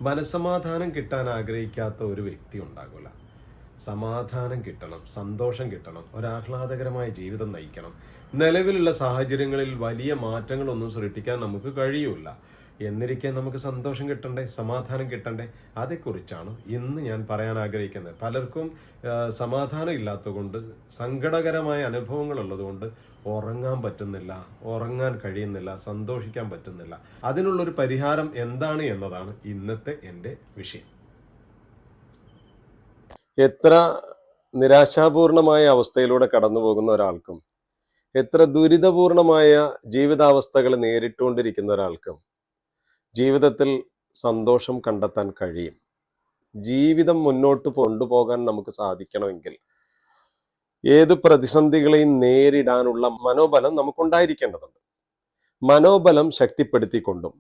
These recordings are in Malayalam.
മനസ്സമാധാനം കിട്ടാൻ ആഗ്രഹിക്കാത്ത ഒരു വ്യക്തി ഉണ്ടാകില്ല. സമാധാനം കിട്ടണം, സന്തോഷം കിട്ടണം, ഒരാഹ്ലാദകരമായ ജീവിതം നയിക്കണം. നിലവിലുള്ള സാഹചര്യങ്ങളിൽ വലിയ മാറ്റങ്ങളൊന്നും സൃഷ്ടിക്കാൻ നമുക്ക് കഴിയൂല. എന്നിരിക്കെ നമുക്ക് സന്തോഷം കിട്ടണ്ടേ, സമാധാനം കിട്ടണ്ടേ? അതേക്കുറിച്ചാണ് ഇന്ന് ഞാൻ പറയാൻ ആഗ്രഹിക്കുന്നത്. പലർക്കും സമാധാനം ഇല്ലാത്തതുകൊണ്ട്, സങ്കടകരമായ അനുഭവങ്ങൾ ഉള്ളതുകൊണ്ട് ഉറങ്ങാൻ പറ്റുന്നില്ല, ഉറങ്ങാൻ കഴിയുന്നില്ല, സന്തോഷിക്കാൻ പറ്റുന്നില്ല. അതിനുള്ളൊരു പരിഹാരം എന്താണ് എന്നതാണ് ഇന്നത്തെ എൻ്റെ വിഷയം. എത്ര നിരാശാപൂർണമായ അവസ്ഥയിലൂടെ കടന്നു പോകുന്ന ഒരാൾക്കും, എത്ര ദുരിതപൂർണമായ ജീവിതാവസ്ഥകൾ നേരിട്ടുകൊണ്ടിരിക്കുന്ന ഒരാൾക്കും ജീവിതത്തിൽ സന്തോഷം കണ്ടെത്താൻ കഴിയും. ജീവിതം മുന്നോട്ട് കൊണ്ടുപോകാൻ നമുക്ക് സാധിക്കണമെങ്കിൽ ഏത് പ്രതിസന്ധികളെയും നേരിടാനുള്ള മനോബലം നമുക്കുണ്ടായിരിക്കേണ്ടതുണ്ട്. മനോബലം ശക്തിപ്പെടുത്തിക്കൊണ്ടും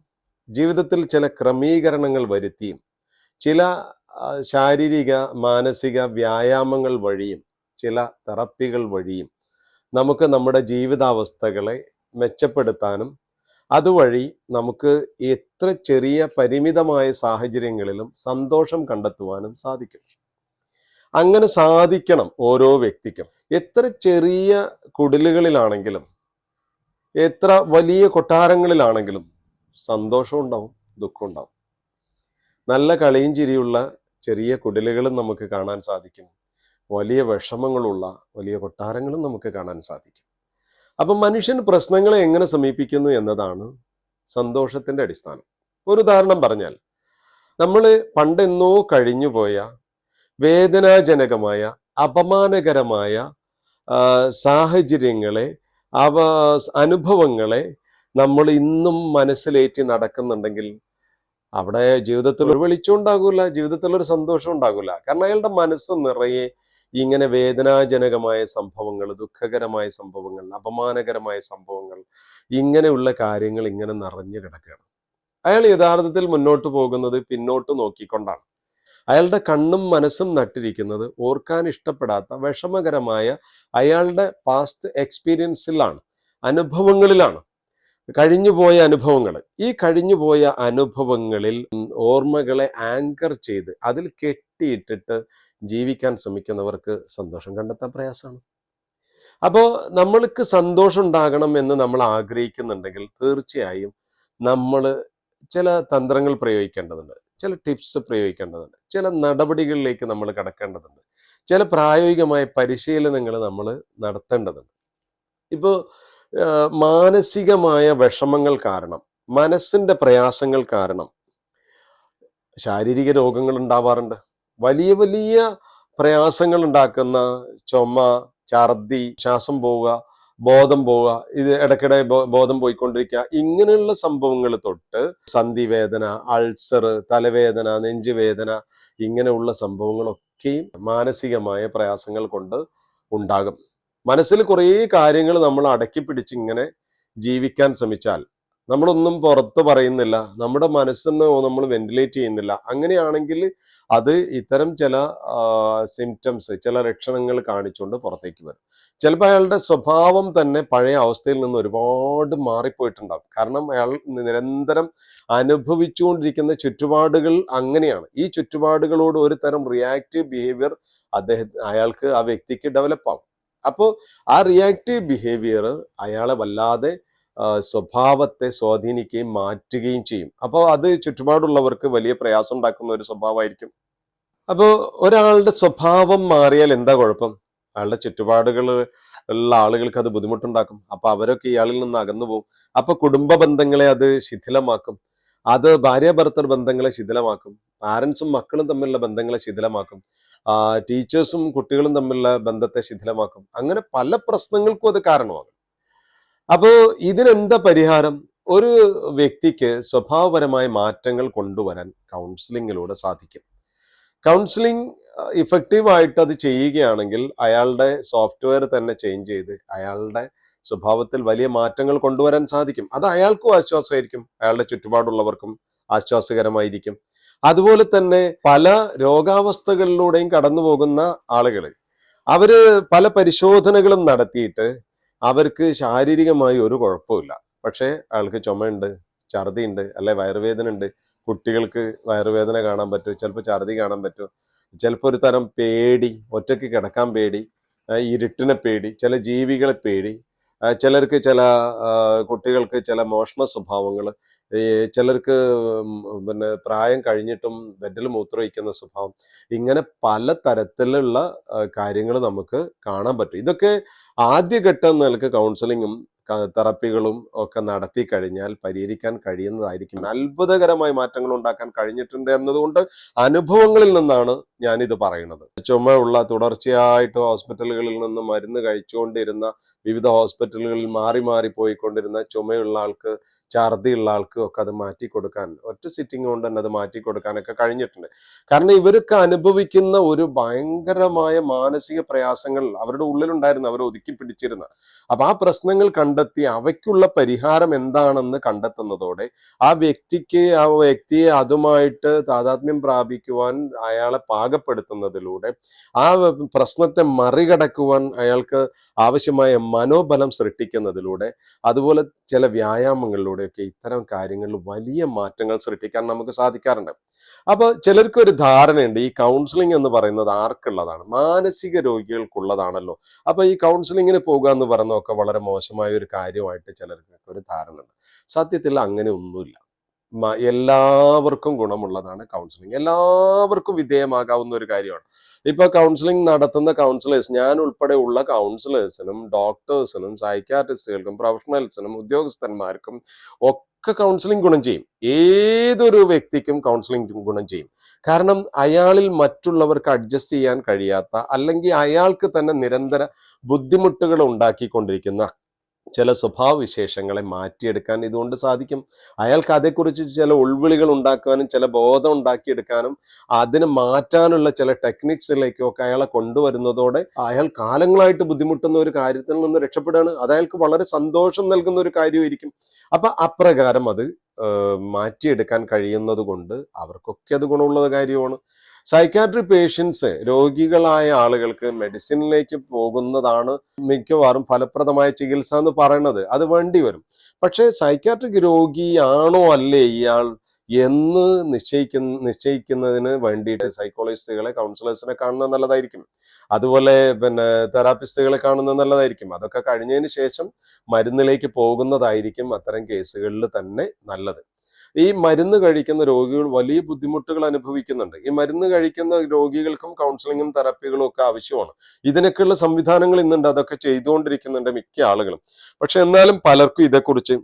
ജീവിതത്തിൽ ചില ക്രമീകരണങ്ങൾ വരുത്തിയും ചില ശാരീരിക മാനസിക വ്യായാമങ്ങൾ വഴിയും ചില തെറപ്പികൾ വഴിയും നമുക്ക് നമ്മുടെ ജീവിതാവസ്ഥകളെ മെച്ചപ്പെടുത്താനും അതുവഴി നമുക്ക് എത്ര ചെറിയ പരിമിതമായ സാഹചര്യങ്ങളിലും സന്തോഷം കണ്ടെത്തുവാനും സാധിക്കും. അങ്ങനെ സാധിക്കണം ഓരോ വ്യക്തിക്കും. എത്ര ചെറിയ കുടിലുകളിലാണെങ്കിലും എത്ര വലിയ കൊട്ടാരങ്ങളിലാണെങ്കിലും സന്തോഷം ഉണ്ടാവും, ദുഃഖം ഉണ്ടാവും. നല്ല കളിയും ചിരിയുള്ള ചെറിയ കുടിലുകളും നമുക്ക് കാണാൻ സാധിക്കും. വലിയ വിഷമങ്ങളുള്ള വലിയ കൊട്ടാരങ്ങളും നമുക്ക് കാണാൻ സാധിക്കും. അപ്പം മനുഷ്യൻ പ്രശ്നങ്ങളെ എങ്ങനെ സമീപിക്കുന്നു എന്നതാണ് സന്തോഷത്തിന്റെ അടിസ്ഥാനം. ഒരു ഉദാഹരണം പറഞ്ഞാൽ, നമ്മൾ പണ്ടെന്നോ കഴിഞ്ഞുപോയ വേദനാജനകമായ അപമാനകരമായ സാഹചര്യങ്ങളെ, അനുഭവങ്ങളെ നമ്മൾ ഇന്നും മനസ്സിലേറ്റി നടക്കുന്നുണ്ടെങ്കിൽ അവിടെ ജീവിതത്തിൽ ഒരു വെളിച്ചം ഉണ്ടാകൂല, ജീവിതത്തിൽ ഒരു സന്തോഷം ഉണ്ടാകൂല. കാരണം അയാളുടെ മനസ്സ് നിറയെ ഇങ്ങനെ വേദനാജനകമായ സംഭവങ്ങൾ, ദുഃഖകരമായ സംഭവങ്ങൾ, അപമാനകരമായ സംഭവങ്ങൾ, ഇങ്ങനെയുള്ള കാര്യങ്ങൾ ഇങ്ങനെ നിറഞ്ഞു കിടക്കുകയാണ്. അയാൾ യഥാർത്ഥത്തിൽ മുന്നോട്ട് പോകുന്നത് പിന്നോട്ട് നോക്കിക്കൊണ്ടാണ്. അയാളുടെ കണ്ണും മനസ്സും നട്ടിരിക്കുന്നത് ഓർക്കാൻ ഇഷ്ടപ്പെടാത്ത വിഷമകരമായ അയാളുടെ പാസ്റ്റ് എക്സ്പീരിയൻസിലാണ്, അനുഭവങ്ങളിലാണ്, കഴിഞ്ഞുപോയ അനുഭവങ്ങൾ. ഈ കഴിഞ്ഞുപോയ അനുഭവങ്ങളിൽ ഓർമ്മകളെ ആങ്കർ ചെയ്ത് അതിൽ കെട്ടിയിട്ടിട്ട് ജീവിക്കാൻ ശ്രമിക്കുന്നവർക്ക് സന്തോഷം കണ്ടെത്താൻ പ്രയാസമാണ്. അപ്പോൾ നമ്മൾക്ക് സന്തോഷം ഉണ്ടാകണം എന്ന് നമ്മൾ ആഗ്രഹിക്കുന്നുണ്ടെങ്കിൽ തീർച്ചയായും നമ്മൾ ചില തന്ത്രങ്ങൾ പ്രയോഗിക്കേണ്ടതുണ്ട്, ചില ടിപ്സ് പ്രയോഗിക്കേണ്ടതുണ്ട്, ചില നടപടികളിലേക്ക് നമ്മൾ കടക്കേണ്ടതുണ്ട്, ചില പ്രായോഗികമായ പരിശീലനങ്ങൾ നമ്മൾ നടത്തേണ്ടതുണ്ട്. ഇപ്പോൾ മാനസികമായ വിഷമങ്ങൾ കാരണം, മനസ്സിന്റെ പ്രയാസങ്ങൾ കാരണം ശാരീരിക രോഗങ്ങൾ ഉണ്ടാവാറുണ്ട്. വലിയ വലിയ പ്രയാസങ്ങൾ ഉണ്ടാക്കുന്ന ചുമ, ഛർദി, ശ്വാസം പോവുക, ബോധം പോവുക, ഇത് ഇടയ്ക്കിടെ ബോധം പോയിക്കൊണ്ടിരിക്കുക, ഇങ്ങനെയുള്ള സംഭവങ്ങൾ തൊട്ട് സന്ധിവേദന, അൾസർ, തലവേദന, നെഞ്ചുവേദന, ഇങ്ങനെയുള്ള സംഭവങ്ങളൊക്കെയും മാനസികമായ പ്രയാസങ്ങൾ കൊണ്ട് ഉണ്ടാകും. മനസ്സിൽ കുറേ കാര്യങ്ങൾ നമ്മൾ അടക്കി പിടിച്ച് ഇങ്ങനെ ജീവിക്കാൻ ശ്രമിച്ചാൽ, നമ്മളൊന്നും പുറത്ത് പറയുന്നില്ല, നമ്മുടെ മനസ്സിനെ നമ്മൾ വെന്റിലേറ്റ് ചെയ്യുന്നില്ല, അങ്ങനെയാണെങ്കിൽ അത് ഇത്തരം ചില സിംറ്റംസ്, ചില ലക്ഷണങ്ങൾ കാണിച്ചുകൊണ്ട് പുറത്തേക്ക് വരും. ചിലപ്പോൾ അയാളുടെ സ്വഭാവം തന്നെ പഴയ അവസ്ഥയിൽ നിന്ന് ഒരുപാട് മാറിപ്പോയിട്ടുണ്ടാകും. കാരണം അയാൾ നിരന്തരം അനുഭവിച്ചുകൊണ്ടിരിക്കുന്ന ചുറ്റുപാടുകൾ അങ്ങനെയാണ്. ഈ ചുറ്റുപാടുകളോട് ഒരു തരം റിയാക്റ്റീവ് ബിഹേവിയർ അയാൾക്ക്, ആ വ്യക്തിക്ക് ഡെവലപ്പ് ആവും. അപ്പോൾ ആ റിയാക്റ്റീവ് ബിഹേവിയർ അയാളെ വല്ലാതെ സ്വഭാവത്തെ സ്വാധീനിക്കുകയും മാറ്റുകയും ചെയ്യും. അപ്പോൾ അത് ചുറ്റുപാടുള്ളവർക്ക് വലിയ പ്രയാസം ഉണ്ടാക്കുന്ന ഒരു സ്വഭാവമായിരിക്കും. അപ്പോൾ ഒരാളുടെ സ്വഭാവം മാറിയാൽ എന്താ കുഴപ്പം? അയാളുടെ ചുറ്റുപാടുകൾ ഉള്ള ആളുകൾക്ക് അത് ബുദ്ധിമുട്ടുണ്ടാക്കും. അപ്പൊ അവരൊക്കെ ഇയാളിൽ നിന്ന് അകന്നു പോകും. അപ്പൊ കുടുംബ ബന്ധങ്ങളെ അത് ശിഥിലമാക്കും, അത് ഭാര്യ ഭർത്തൃ ബന്ധങ്ങളെ ശിഥിലമാക്കും, പാരൻസും മക്കളും തമ്മിലുള്ള ബന്ധങ്ങളെ ശിഥിലമാക്കും, ടീച്ചേഴ്സും കുട്ടികളും തമ്മിലുള്ള ബന്ധത്തെ ശിഥിലമാക്കും. അങ്ങനെ പല പ്രശ്നങ്ങൾക്കും അത് കാരണമാകും. അപ്പോൾ ഇതിനെന്താ പരിഹാരം? ഒരു വ്യക്തിക്ക് സ്വഭാവപരമായ മാറ്റങ്ങൾ കൊണ്ടുവരാൻ കൗൺസിലിങ്ങിലൂടെ സാധിക്കും. കൗൺസിലിംഗ് ഇഫക്റ്റീവായിട്ട് അത് ചെയ്യുകയാണെങ്കിൽ അയാളുടെ സോഫ്റ്റ്വെയർ തന്നെ ചേഞ്ച് ചെയ്ത് അയാളുടെ സ്വഭാവത്തിൽ വലിയ മാറ്റങ്ങൾ കൊണ്ടുവരാൻ സാധിക്കും. അത് അയാൾക്കും ആശ്വാസമായിരിക്കും, അയാളുടെ ചുറ്റുപാടുള്ളവർക്കും ആശ്വാസകരമായിരിക്കും. അതുപോലെ തന്നെ പല രോഗാവസ്ഥകളിലൂടെയും കടന്നു പോകുന്ന ആളുകൾ, അവര് പല പരിശോധനകളും നടത്തിയിട്ട് അവർക്ക് ശാരീരികമായി ഒരു കുഴപ്പമില്ല, പക്ഷേ അയാൾക്ക് ചുമയുണ്ട്, ഛർദിയുണ്ട്, അല്ലെ വയറുവേദന ഉണ്ട്, കുട്ടികൾക്ക് വയറുവേദന കാണാൻ പറ്റും, ചിലപ്പോൾ ഛർദി കാണാൻ പറ്റും, ചിലപ്പോൾ ഒരു തരം പേടി, ഒറ്റയ്ക്ക് കിടക്കാൻ പേടി, ഇരുട്ടിനെ പേടി, ചില ജീവികളെ പേടി, ചിലർക്ക് ചില കുട്ടികൾക്ക് ചില മോഷണ സ്വഭാവങ്ങൾ, ഈ ചിലർക്ക് പിന്നെ പ്രായം കഴിഞ്ഞിട്ടും ബെഡിൽ മൂത്രമൊഴിക്കുന്ന സ്വഭാവം, ഇങ്ങനെ പല തരത്തിലുള്ള കാര്യങ്ങൾ നമുക്ക് കാണാൻ പറ്റും. ഇതൊക്കെ ആദ്യഘട്ടം നിലക്ക് കൗൺസിലിങ്ങും തെറപ്പികളും ഒക്കെ നടത്തി കഴിഞ്ഞാൽ പരിഹരിക്കാൻ കഴിയുന്നതായിരിക്കും. അത്ഭുതകരമായ മാറ്റങ്ങൾ ഉണ്ടാക്കാൻ കഴിഞ്ഞിട്ടുണ്ട് എന്നതുകൊണ്ട് അനുഭവങ്ങളിൽ നിന്നാണ് ഞാനിത് പറയുന്നത്. ചുമയുള്ള തുടർച്ചയായിട്ട് ഹോസ്പിറ്റലുകളിൽ നിന്ന് മരുന്ന് കഴിച്ചുകൊണ്ടിരുന്ന, വിവിധ ഹോസ്പിറ്റലുകളിൽ മാറി മാറി പോയിക്കൊണ്ടിരുന്ന ചുമയുള്ള ആൾക്ക്, ഛർദിയുള്ള ആൾക്ക് ഒക്കെ അത് മാറ്റിക്കൊടുക്കാൻ ഒറ്റ സിറ്റിംഗ് കൊണ്ട് തന്നെ അത് മാറ്റിക്കൊടുക്കാനൊക്കെ കഴിഞ്ഞിട്ടുണ്ട്. കാരണം ഇവരൊക്കെ അനുഭവിക്കുന്ന ഒരു ഭയങ്കരമായ മാനസിക പ്രയാസങ്ങൾ അവരുടെ ഉള്ളിലുണ്ടായിരുന്നു, അവർ ഒതുക്കി പിടിച്ചിരുന്ന. അപ്പൊ ആ പ്രശ്നങ്ങൾ കണ്ടെത്തി അവയ്ക്കുള്ള പരിഹാരം എന്താണെന്ന് കണ്ടെത്തുന്നതോടെ ആ വ്യക്തിയെ അതുമായിട്ട് താതാത്മ്യം പ്രാപിക്കുവാൻ അയാളെ പാകപ്പെടുത്തുന്നതിലൂടെ ആ പ്രശ്നത്തെ മറികടക്കുവാൻ അയാൾക്ക് ആവശ്യമായ മനോബലം സൃഷ്ടിക്കുന്നതിലൂടെ, അതുപോലെ ചില വ്യായാമങ്ങളിലൂടെയൊക്കെ ഇത്തരം കാര്യങ്ങളിൽ വലിയ മാറ്റങ്ങൾ സൃഷ്ടിക്കാൻ നമുക്ക് സാധിക്കാറുണ്ട്. അപ്പൊ ചിലർക്കൊരു ധാരണയുണ്ട് ഈ കൗൺസിലിംഗ് എന്ന് പറയുന്നത് ആർക്കുള്ളതാണ്, മാനസിക രോഗികൾക്കുള്ളതാണല്ലോ. അപ്പൊ ഈ കൗൺസിലിങ്ങിന് പോകുക എന്ന് പറയുന്നതൊക്കെ വളരെ മോശമായ ഒരു കാര്യമായിട്ട് ചിലർക്ക് ഒരു ധാരണ ഉണ്ട്. സത്യത്തിൽ അങ്ങനെ ഒന്നുമില്ല. എല്ലാവർക്കും ഗുണമുള്ളതാണ് കൗൺസിലിംഗ്, എല്ലാവർക്കും വിധേയമാകാവുന്ന ഒരു കാര്യമാണ്. ഇപ്പൊ കൗൺസിലിംഗ് നടത്തുന്ന കൗൺസിലേഴ്സ്, ഞാൻ ഉൾപ്പെടെ ഉള്ള കൗൺസിലേഴ്സിനും ഡോക്ടേഴ്സിനും സൈക്യാട്രിസ്റ്റുകൾക്കും പ്രൊഫഷണൽസിനും ഉദ്യോഗസ്ഥന്മാർക്കും ഒക്കെ കൗൺസിലിംഗ് ഗുണം ചെയ്യും. ഏതൊരു വ്യക്തിക്കും കൗൺസിലിംഗ് ഗുണം ചെയ്യും. കാരണം അയാളിൽ മറ്റുള്ളവർക്ക് അഡ്ജസ്റ്റ് ചെയ്യാൻ കഴിയാത്ത, അല്ലെങ്കിൽ അയാൾക്ക് തന്നെ നിരന്തര ബുദ്ധിമുട്ടുകൾ ഉണ്ടാക്കിക്കൊണ്ടിരിക്കുന്ന ചില സ്വഭാവവിശേഷങ്ങളെ മാറ്റിയെടുക്കാൻ ഇതുകൊണ്ട് സാധിക്കും. അയാൾക്ക് അതേക്കുറിച്ച് ചില ഉൾവിളികൾ ഉണ്ടാക്കാനും ചില ബോധം ഉണ്ടാക്കിയെടുക്കാനും അതിന് മാറ്റാനുള്ള ചില ടെക്നിക്സിലേക്കൊക്കെ അയാളെ കൊണ്ടുവരുന്നതോടെ അയാൾ കാലങ്ങളായിട്ട് ബുദ്ധിമുട്ടുന്ന ഒരു കാര്യത്തിൽ നിന്ന് രക്ഷപ്പെടുകയാണ്. അത് അയാൾക്ക് വളരെ സന്തോഷം നൽകുന്ന ഒരു കാര്യമായിരിക്കും. അപ്പൊ അപ്രകാരം അത് മാറ്റിയെടുക്കാൻ കഴിയുന്നത് കൊണ്ട് അവർക്കൊക്കെ അത് ഗുണമുള്ള കാര്യമാണ്. സൈക്കാട്രി പേഷ്യൻസ്, രോഗികളായ ആളുകൾക്ക് മെഡിസിനിലേക്ക് പോകുന്നതാണ് മിക്കവാറും ഫലപ്രദമായ ചികിത്സ എന്ന് പറയുന്നത്. അത് വേണ്ടി വരും. പക്ഷെ സൈക്കാട്രിക് രോഗിയാണോ അല്ലേ ഇയാൾ എന്ന് നിശ്ചയിക്കുന്നതിന് വേണ്ടിയിട്ട് സൈക്കോളജിസ്റ്റുകളെ, കൗൺസിലേഴ്സിനെ കാണുന്നത് നല്ലതായിരിക്കും. അതുപോലെ തെറാപ്പിസ്റ്റുകളെ കാണുന്നത് നല്ലതായിരിക്കും. അതൊക്കെ കഴിഞ്ഞതിന് ശേഷം മരുന്നിലേക്ക് പോകുന്നതായിരിക്കും അത്തരം കേസുകളിൽ തന്നെ നല്ലത്. ഈ മരുന്ന് കഴിക്കുന്ന രോഗികൾ വലിയ ബുദ്ധിമുട്ടുകൾ അനുഭവിക്കുന്നുണ്ട്. ഈ മരുന്ന് കഴിക്കുന്ന രോഗികൾക്കും കൗൺസിലിങ്ങും തെറാപ്പികളും ഒക്കെ ആവശ്യമാണ്. ഇതിനൊക്കെയുള്ള സംവിധാനങ്ങൾ ഇന്നുണ്ട്, അതൊക്കെ ചെയ്തുകൊണ്ടിരിക്കുന്നുണ്ട് മിക്ക ആളുകളും. പക്ഷെ എന്നാലും പലർക്കും ഇതേക്കുറിച്ച്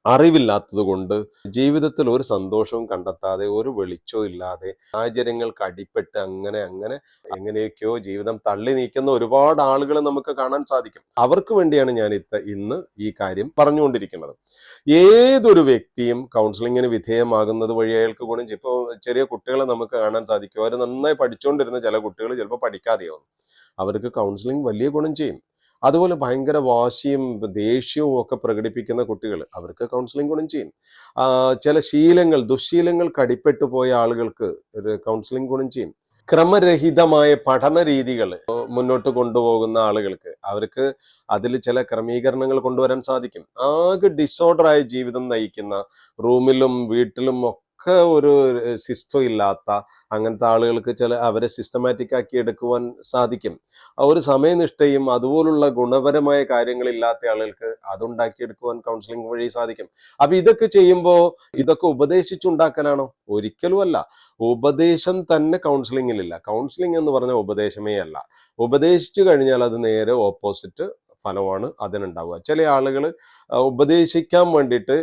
അറിവില്ലാത്തത് കൊണ്ട് ജീവിതത്തിൽ ഒരു സന്തോഷവും കണ്ടെത്താതെ, ഒരു വെളിച്ചവും ഇല്ലാതെ, സാഹചര്യങ്ങൾക്ക് അടിപ്പെട്ട് അങ്ങനെ എങ്ങനെയൊക്കെയോ ജീവിതം തള്ളി നീക്കുന്ന ഒരുപാട് ആളുകളെ നമുക്ക് കാണാൻ സാധിക്കും. അവർക്ക് വേണ്ടിയാണ് ഞാൻ ഇന്ന് ഈ കാര്യം പറഞ്ഞുകൊണ്ടിരിക്കുന്നത്. ഏതൊരു വ്യക്തിയും കൗൺസിലിങ്ങിന് വിധേയമാകുന്നത് വഴി അയാൾക്ക് ഗുണം ചെയ്യും. ഇപ്പോൾ ചെറിയ കുട്ടികളെ നമുക്ക് കാണാൻ സാധിക്കും. അവർ നന്നായി പഠിച്ചുകൊണ്ടിരുന്ന ചില കുട്ടികൾ ചിലപ്പോൾ പഠിക്കാതെയാവും. അവർക്ക് കൗൺസിലിംഗ് വലിയ ഗുണം ചെയ്യും. അതുപോലെ ഭയങ്കര വാശിയും ദേഷ്യവും ഒക്കെ പ്രകടിപ്പിക്കുന്ന കുട്ടികൾ, അവർക്ക് കൗൺസിലിംഗ് ഗുണം ചെയ്യും. ചില ദുശ്ശീലങ്ങൾക്ക് അടിപ്പെട്ടു പോയ ആളുകൾക്ക് ഒരു കൗൺസിലിംഗ് ഗുണം ചെയ്യും. ക്രമരഹിതമായ പഠന രീതികൾ മുന്നോട്ട് കൊണ്ടുപോകുന്ന ആളുകൾക്ക്, അവർക്ക് അതിൽ ചില ക്രമീകരണങ്ങൾ കൊണ്ടുവരാൻ സാധിക്കും. ആകെ ഡിസോർഡറായ ജീവിതം നയിക്കുന്ന, റൂമിലും വീട്ടിലും ഒക്കെ ഒരു സിസ്റ്റം ഇല്ലാത്ത അങ്ങനത്തെ ആളുകൾക്ക് അവരെ സിസ്റ്റമാറ്റിക് ആക്കി എടുക്കുവാൻ സാധിക്കും. ഒരു സമയനിഷ്ഠയും അതുപോലുള്ള ഗുണപരമായ കാര്യങ്ങളില്ലാത്ത ആളുകൾക്ക് അതുണ്ടാക്കിയെടുക്കുവാൻ കൗൺസിലിംഗ് വഴി സാധിക്കും. അപ്പൊ ഇതൊക്കെ ചെയ്യുമ്പോൾ ഇതൊക്കെ ഉപദേശിച്ചുണ്ടാക്കലാണോ? ഒരിക്കലും അല്ല. ഉപദേശം തന്നെ കൗൺസിലിങ്ങിലില്ല. കൗൺസിലിംഗ് എന്ന് പറഞ്ഞ ഉപദേശമേ അല്ല. ഉപദേശിച്ചു കഴിഞ്ഞാൽ അത് നേരെ ഓപ്പോസിറ്റ് ഫലമാണ് അതിനുണ്ടാവുക. ചില ആളുകൾ ഉപദേശിക്കാൻ വേണ്ടിയിട്ട്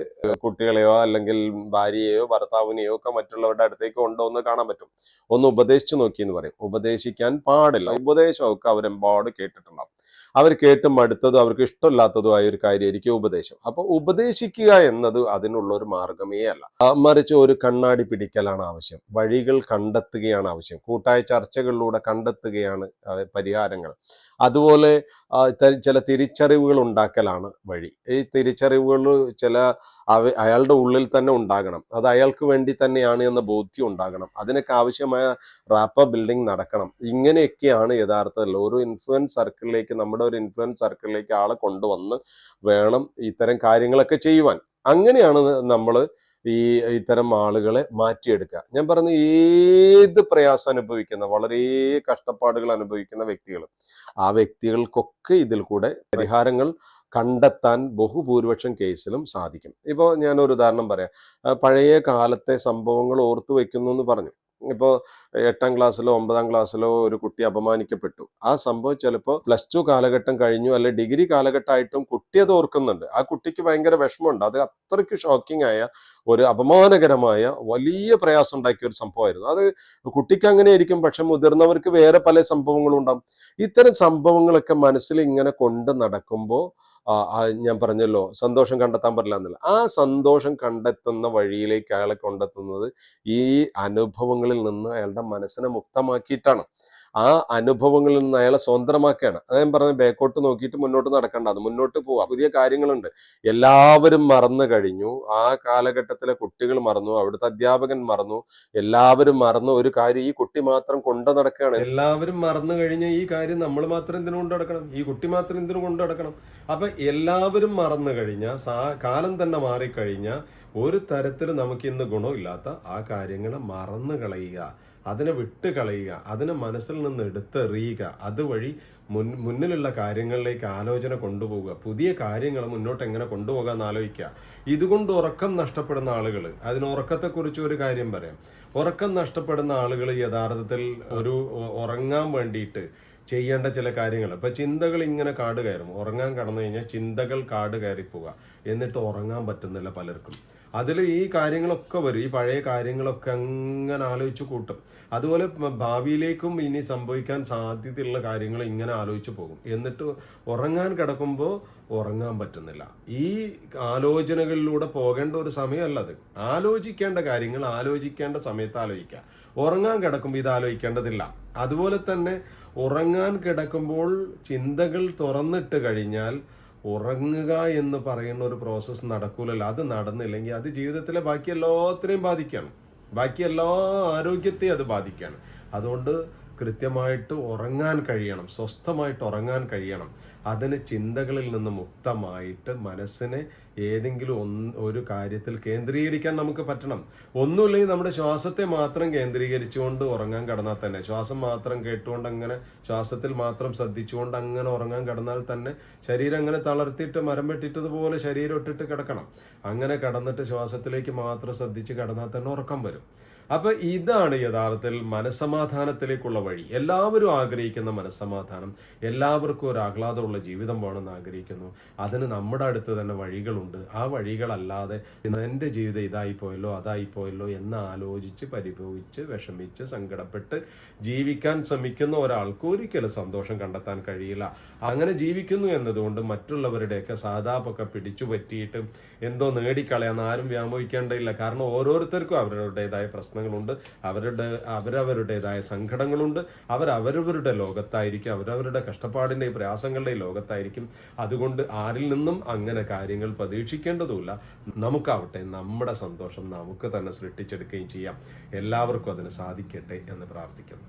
കുട്ടികളെയോ അല്ലെങ്കിൽ ഭാര്യയെയോ ഭർത്താവിനെയോ ഒക്കെ മറ്റുള്ളവരുടെ അടുത്തേക്ക് കൊണ്ടുവന്ന് കാണാൻ പറ്റും. ഒന്ന് ഉപദേശിച്ചു നോക്കി എന്ന് പറയും. ഉപദേശിക്കാൻ പാടില്ല. ഉപദേശമൊക്കെ അവരെമ്പാട് കേട്ടിട്ടുണ്ടാവും. അവർ കേട്ട് മടുത്തതും അവർക്ക് ഇഷ്ടമില്ലാത്തതുമായ ഒരു കാര്യമായിരിക്കും ഉപദേശം. അപ്പൊ ഉപദേശിക്കുക എന്നത് അതിനുള്ള ഒരു മാർഗമേ അല്ല. മറിച്ച് ഒരു കണ്ണാടി പിടിക്കലാണ് ആവശ്യം, വഴികൾ കണ്ടെത്തുകയാണ് ആവശ്യം, കൂട്ടായ ചർച്ചകളിലൂടെ കണ്ടെത്തുകയാണ് പരിഹാരങ്ങൾ. അതുപോലെ ചില തിരിച്ചറിവുകൾ ഉണ്ടാക്കലാണ് വഴി. ഈ തിരിച്ചറിവുകൾ അയാളുടെ ഉള്ളിൽ തന്നെ ഉണ്ടാകണം. അത് അയാൾക്ക് വേണ്ടി തന്നെയാണ് എന്ന ബോധ്യം ഉണ്ടാകണം. അതിനൊക്കെ ആവശ്യമായ റാപ്പർ ബിൽഡിംഗ് നടക്കണം. ഇങ്ങനെയൊക്കെയാണ് യഥാർത്ഥത്തിൽ ഒരു ഇൻഫ്ലുവൻസ് സർക്കിളിലേക്ക് ആളെ കൊണ്ടുവന്ന് വേണം ഇത്തരം കാര്യങ്ങളൊക്കെ ചെയ്യുവാൻ. അങ്ങനെയാണ് നമ്മൾ ഈ ഇത്തരം ആളുകളെ മാറ്റിയെടുക്കുക. ഞാൻ പറഞ്ഞ ഏത് പ്രയാസം അനുഭവിക്കുന്ന, വളരെ കഷ്ടപ്പാടുകൾ അനുഭവിക്കുന്ന വ്യക്തികൾ, ആ വ്യക്തികൾക്കൊക്കെ ഇതിൽ കൂടെ പരിഹാരങ്ങൾ കണ്ടെത്താൻ ബഹുഭൂരിപക്ഷം കേസിലും സാധിക്കും. ഇപ്പോൾ ഞാനൊരു ഉദാഹരണം പറയാം. പഴയ കാലത്തെ സംഭവങ്ങൾ ഓർത്തു വെക്കുന്നു എന്ന് പറഞ്ഞു. ഇപ്പോൾ 8ാം ക്ലാസ്സിലോ 9ാം ക്ലാസ്സിലോ ഒരു കുട്ടി അപമാനിക്കപ്പെട്ടു. ആ സംഭവം ചിലപ്പോൾ +2 കാലഘട്ടം കഴിഞ്ഞു, അല്ലെ ഡിഗ്രി കാലഘട്ടമായിട്ടും കുട്ടി അത് ഓർക്കുന്നുണ്ട്. ആ കുട്ടിക്ക് ഭയങ്കര വിഷമമുണ്ട്. അത് അത്രയ്ക്ക് ഷോക്കിംഗ് ആയ, ഒരു അപമാനകരമായ, വലിയ പ്രയാസം ഉണ്ടാക്കിയ ഒരു സംഭവമായിരുന്നു. അത് കുട്ടിക്ക് അങ്ങനെ ആയിരിക്കും, പക്ഷെ മുതിർന്നവർക്ക് വേറെ പല സംഭവങ്ങളും ഉണ്ടാവും. ഇത്തരം സംഭവങ്ങളൊക്കെ മനസ്സിൽ ഇങ്ങനെ കൊണ്ട് നടക്കുമ്പോൾ ഞാൻ പറഞ്ഞല്ലോ, സന്തോഷം കണ്ടെത്താൻ പറ്റില്ല എന്നല്ല. ആ സന്തോഷം കണ്ടെത്തുന്ന വഴിയിലേക്ക് അയാളെ കൊണ്ടെത്തുന്നത് ഈ അനുഭവങ്ങളിൽ നിന്ന് അയാളുടെ മനസ്സിനെ മുക്തമാക്കിയിട്ടാണ്. ആ അനുഭവങ്ങളിൽ നിന്ന് അയാളെ സ്വതന്ത്രമാക്കുകയാണ്. അത് ഞാൻ പറഞ്ഞത്, ബാക്കോട്ട് നോക്കിയിട്ട് മുന്നോട്ട് നടക്കേണ്ട, അത് മുന്നോട്ട് പോവാം. പുതിയ കാര്യങ്ങളുണ്ട്. എല്ലാവരും മറന്നു കഴിഞ്ഞു. ആ കാലഘട്ടത്തിലെ കുട്ടികൾ മറന്നു, അവിടുത്തെ അധ്യാപകൻ മറന്നു, എല്ലാവരും മറന്നു. ഒരു കാര്യം ഈ കുട്ടി മാത്രം കൊണ്ടു നടക്കുകയാണ്. എല്ലാവരും മറന്നു കഴിഞ്ഞ ഈ കാര്യം നമ്മൾ മാത്രം എന്തിനു കൊണ്ടു നടക്കണം? ഈ കുട്ടി മാത്രം എന്തിനു കൊണ്ടു നടക്കണം? അപ്പൊ എല്ലാവരും മറന്നു കഴിഞ്ഞ, കാലം തന്നെ മാറിക്കഴിഞ്ഞ, ഒരു തരത്തിൽ നമുക്ക് ഇന്ന് ഗുണമില്ലാത്ത ആ കാര്യങ്ങളെ മറന്നു കളയുക, അതിനെ വിട്ട് കളയുക, അതിനെ മനസ്സിൽ നിന്ന് എടുത്തെറിയുക. അതുവഴി മുന്നിലുള്ള കാര്യങ്ങളിലേക്ക് ആലോചന കൊണ്ടുപോവുക. പുതിയ കാര്യങ്ങൾ മുന്നോട്ട് എങ്ങനെ കൊണ്ടുപോകാമെന്ന് ആലോചിക്കുക. ഇതുകൊണ്ട് ഉറക്കം നഷ്ടപ്പെടുന്ന ആളുകൾ, അതിന് ഉറക്കത്തെക്കുറിച്ച് ഒരു കാര്യം പറയാം. ഉറക്കം നഷ്ടപ്പെടുന്ന ആളുകൾ യഥാർത്ഥത്തിൽ ഉറങ്ങാൻ വേണ്ടിയിട്ട് ചെയ്യേണ്ട ചില കാര്യങ്ങൾ, ഇപ്പൊ ചിന്തകൾ ഇങ്ങനെ കാട് കയറും. ഉറങ്ങാൻ കടന്നു കഴിഞ്ഞാൽ ചിന്തകൾ കാട് കയറിപ്പോവുക, എന്നിട്ട് ഉറങ്ങാൻ പറ്റുന്നില്ല പലർക്കും. അതിൽ ഈ കാര്യങ്ങളൊക്കെ വരും, ഈ പഴയ കാര്യങ്ങളൊക്കെ അങ്ങനെ ആലോചിച്ച് കൂട്ടും. അതുപോലെ ഭാവിയിലേക്കും ഇനി സംഭവിക്കാൻ സാധ്യതയുള്ള കാര്യങ്ങൾ ഇങ്ങനെ ആലോചിച്ച് പോകും. എന്നിട്ട് ഉറങ്ങാൻ കിടക്കുമ്പോൾ ഉറങ്ങാൻ പറ്റുന്നില്ല. ഈ ആലോചനകളിലൂടെ പോകേണ്ട ഒരു സമയമല്ല അത്. ആലോചിക്കേണ്ട കാര്യങ്ങൾ ആലോചിക്കേണ്ട സമയത്ത് ആലോചിക്കുക. ഉറങ്ങാൻ കിടക്കുമ്പോൾ ഇത് ആലോചിക്കേണ്ടതില്ല. അതുപോലെ തന്നെ ഉറങ്ങാൻ കിടക്കുമ്പോൾ ചിന്തകൾ തുറന്നിട്ട് കഴിഞ്ഞാൽ ഉറങ്ങുക എന്ന് പറയുന്ന ഒരു പ്രോസസ്സ് നടക്കൂലല്ലോ. അത് നടന്നില്ലെങ്കിൽ അത് ജീവിതത്തിലെ ബാക്കി എല്ലാത്തിനെയും ബാധിക്കുകയാണ്, ബാക്കി എല്ലാ ആരോഗ്യത്തെയും അത് ബാധിക്കുകയാണ്. അതുകൊണ്ട് കൃത്യമായിട്ട് ഉറങ്ങാൻ കഴിയണം, സ്വസ്ഥമായിട്ട് ഉറങ്ങാൻ കഴിയണം. അതിന് ചിന്തകളിൽ നിന്ന് മുക്തമായിട്ട് മനസ്സിനെ ഏതെങ്കിലും ഒരു കാര്യത്തിൽ കേന്ദ്രീകരിക്കാൻ നമുക്ക് പറ്റണം. ഒന്നുമില്ലെങ്കിൽ നമ്മുടെ ശ്വാസത്തെ മാത്രം കേന്ദ്രീകരിച്ചുകൊണ്ട് ഉറങ്ങാൻ കിടന്നാൽ തന്നെ, ശ്വാസം മാത്രം കേട്ടുകൊണ്ട് അങ്ങനെ ശ്വാസത്തിൽ മാത്രം ശ്രദ്ധിച്ചുകൊണ്ട് അങ്ങനെ ഉറങ്ങാൻ കിടന്നാൽ തന്നെ ശരീരം അങ്ങനെ തളർത്തിയിട്ട് മരം വെട്ടിട്ടതുപോലെ ശരീരം ഇട്ടിട്ട് കിടക്കണം. അങ്ങനെ കിടന്നിട്ട് ശ്വാസത്തിലേക്ക് മാത്രം ശ്രദ്ധിച്ച് കിടന്നാൽ തന്നെ ഉറക്കം വരും. അപ്പൊ ഇതാണ് യഥാർത്ഥത്തിൽ മനസ്സമാധാനത്തിലേക്കുള്ള വഴി. എല്ലാവരും ആഗ്രഹിക്കുന്ന മനസ്സമാധാനം, എല്ലാവർക്കും ഒരു ആഹ്ലാദമുള്ള ജീവിതം വേണമെന്ന് ആഗ്രഹിക്കുന്നു. അതിന് നമ്മുടെ അടുത്ത് തന്നെ വഴികളുണ്ട്. ആ വഴികളല്ലാതെ എൻ്റെ ജീവിതം ഇതായിപ്പോയല്ലോ അതായിപ്പോയല്ലോ എന്ന് ആലോചിച്ച് പരിഭവിച്ച് വിഷമിച്ച് സങ്കടപ്പെട്ട് ജീവിക്കാൻ ശ്രമിക്കുന്ന ഒരാൾക്ക് ഒരിക്കലും സന്തോഷം കണ്ടെത്താൻ കഴിയില്ല. അങ്ങനെ ജീവിക്കുന്നു എന്നതുകൊണ്ട് മറ്റുള്ളവരുടെയൊക്കെ സാധാപൊക്കെ പിടിച്ചു പറ്റിയിട്ട് എന്തോ നേടിക്കളയാന്ന് ആരും വ്യാമോഹിക്കേണ്ടതില്ല. കാരണം ഓരോരുത്തർക്കും അവരുടേതായ പ്രശ്നങ്ങളുണ്ട്, അവരവരുടേതായ സങ്കടങ്ങളുണ്ട്. അവരവരുടെ ലോകത്തായിരിക്കും, അവരവരുടെ കഷ്ടപ്പാടിന്റെ പ്രയാസങ്ങളുടെയും ലോകത്തായിരിക്കും. അതുകൊണ്ട് ആരിൽ നിന്നും അങ്ങനെ കാര്യങ്ങൾ പ്രതീക്ഷിക്കേണ്ടതുമില്ല. നമുക്കാവട്ടെ നമ്മുടെ സന്തോഷം നമുക്ക് തന്നെ സൃഷ്ടിച്ചെടുക്കുകയും ചെയ്യാം. എല്ലാവർക്കും അതിന് സാധിക്കട്ടെ എന്ന് പ്രാർത്ഥിക്കുന്നു.